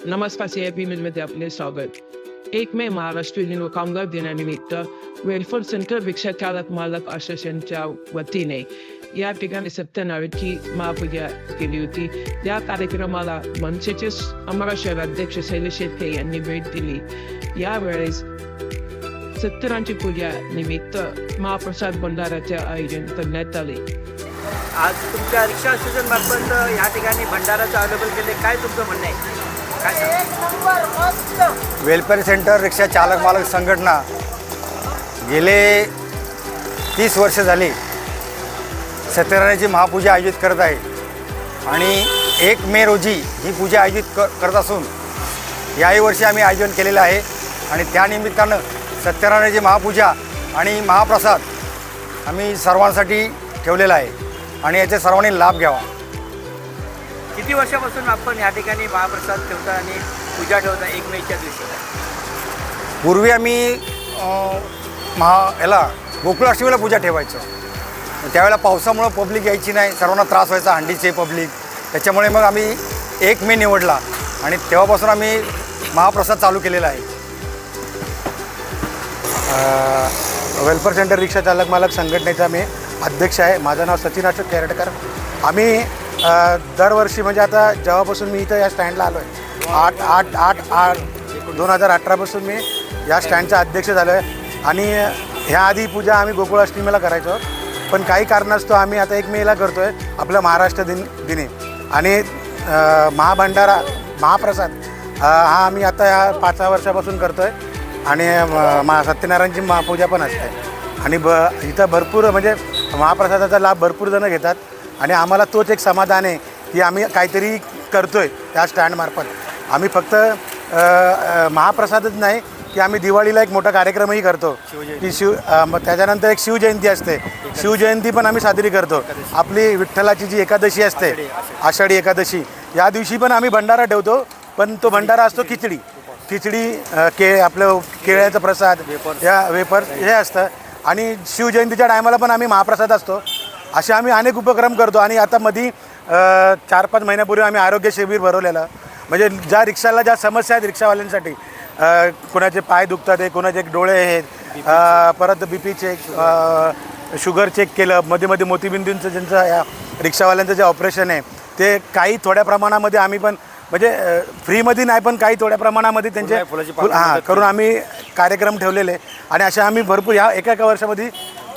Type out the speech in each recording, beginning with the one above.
नमस्कार CIP न्यूजमध्ये आपले स्वागत. 1 मे महाराष्ट्रीय व कामगार दिनानिमित्त वेलफेअर सेंटर रिक्षा चालक मालक असोसिएशनच्या वतीने या ठिकाणी सत्यनारायणची महापूजा केली होती. या कार्यक्रमाला मनसेचे अमरा शहराध्यक्ष शैलेश शेट्टे यांनी भेट दिली. यावेळेस सत्यनारायणची पूजा निमित्त महाप्रसाद भंडाराचे आयोजन करण्यात आले. आज तुमच्या रिक्षा असोसिएशन मार्फत या ठिकाणी भंडाराचं अवेलेबल केले, काय तुमचं म्हणणं आहे? वेलफेअर सेंटर रिक्षा चालक मालक संघटना गेले 30 वर्ष झाली सत्यनारायणाची महापूजा आयोजित करत आहे आणि 1 मे रोजी ही पूजा आयोजित करत असून याही वर्षी आम्ही आयोजन केलेलं आहे आणि त्यानिमित्तानं सत्यनारायणाची महापूजा आणि महाप्रसाद आम्ही सर्वांसाठी ठेवलेला आहे आणि याचे सर्वांनी लाभ घ्यावा. किती वर्षापासून आपण या ठिकाणी महाप्रसाद ठेवता आणि पूजा ठेवता 1 मेच्या दिवशी? पूर्वी आम्ही याला गोकुळाष्टमीला पूजा ठेवायचो. त्यावेळेला पावसामुळं पब्लिक यायची नाही, सर्वांना त्रास व्हायचा, हंडीचे पब्लिक. त्याच्यामुळे मग आम्ही 1 मे निवडला आणि तेव्हापासून आम्ही महाप्रसाद चालू केलेला आहे. वेलफेअर सेंटर रिक्षा चालक मालक संघटनेचा मी अध्यक्ष आहे. माझं नाव सचिन अशोक केरटकर. आम्ही दरवर्षी म्हणजे आता जेव्हापासून मी इथं या स्टँडला आलो आहे 2018पासून मी या स्टँडचा अध्यक्ष झालो आहे आणि ह्याआधी पूजा आम्ही गोकुळाष्टमीला करायचो, पण काही कारणास्तव आम्ही आता 1 मेला करतो आहे आपलं महाराष्ट्र दिनी. आणि महाभंडारा महाप्रसाद हा आम्ही आता ह्या 5 वर्षापासून करतो आहे आणि सत्यनारायणची महापूजा पण असते आणि इथं भरपूर म्हणजे महाप्रसादाचा लाभ भरपूर जणं घेतात आणि आम्हाला तोच एक समाधान आहे की आम्ही काहीतरी करतो आहे त्या स्टँडमार्फत. आम्ही फक्त महाप्रसादच नाही की आम्ही दिवाळीला एक मोठा कार्यक्रमही करतो की त्याच्यानंतर एक शिवजयंती असते. शिवजयंती पण आम्ही साजरी करतो. आपली विठ्ठलाची जी एकादशी असते आषाढी एकादशी, या दिवशी पण आम्ही भंडारा ठेवतो, पण तो भंडारा असतो खिचडी आपलं केळ्याचा प्रसाद या वेपर्स हे असतं आणि शिवजयंतीच्या टायमाला पण आम्ही महाप्रसाद असतो. असे आम्ही अनेक उपक्रम करतो आणि आता मध्ये 4-5 महिन्यापूर्वी आम्ही आरोग्य शिबिर भरवलेलं. म्हणजे ज्या रिक्षाला ज्या समस्या आहेत रिक्षावाल्यांसाठी, कोणाचे पाय दुखतात आहे, कोणाचे डोळे आहेत, परत BP चेक, शुगर चेक केलं, मध्ये मोतीबिंदूंचं ज्यांचं या रिक्षावाल्यांचं जे ऑपरेशन आहे ते काही थोड्या प्रमाणामध्ये आम्ही पण म्हणजे फ्रीमध्ये नाही पण काही थोड्या प्रमाणामध्ये त्यांचे करून आम्ही कार्यक्रम ठेवलेले आणि अशा आम्ही भरपूर ह्या एका वर्षामध्ये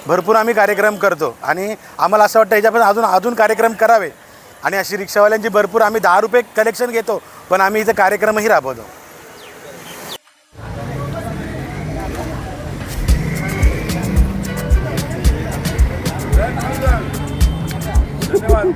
भरपूर आम्ही कार्यक्रम करतो आणि आम्हाला असं वाटतं ह्याच्यापासून अजून कार्यक्रम करावे आणि अशी रिक्षावाल्यांची भरपूर आम्ही 10 रुपये कलेक्शन घेतो, पण आम्ही इथे कार्यक्रमही राबवतो. धन्यवाद.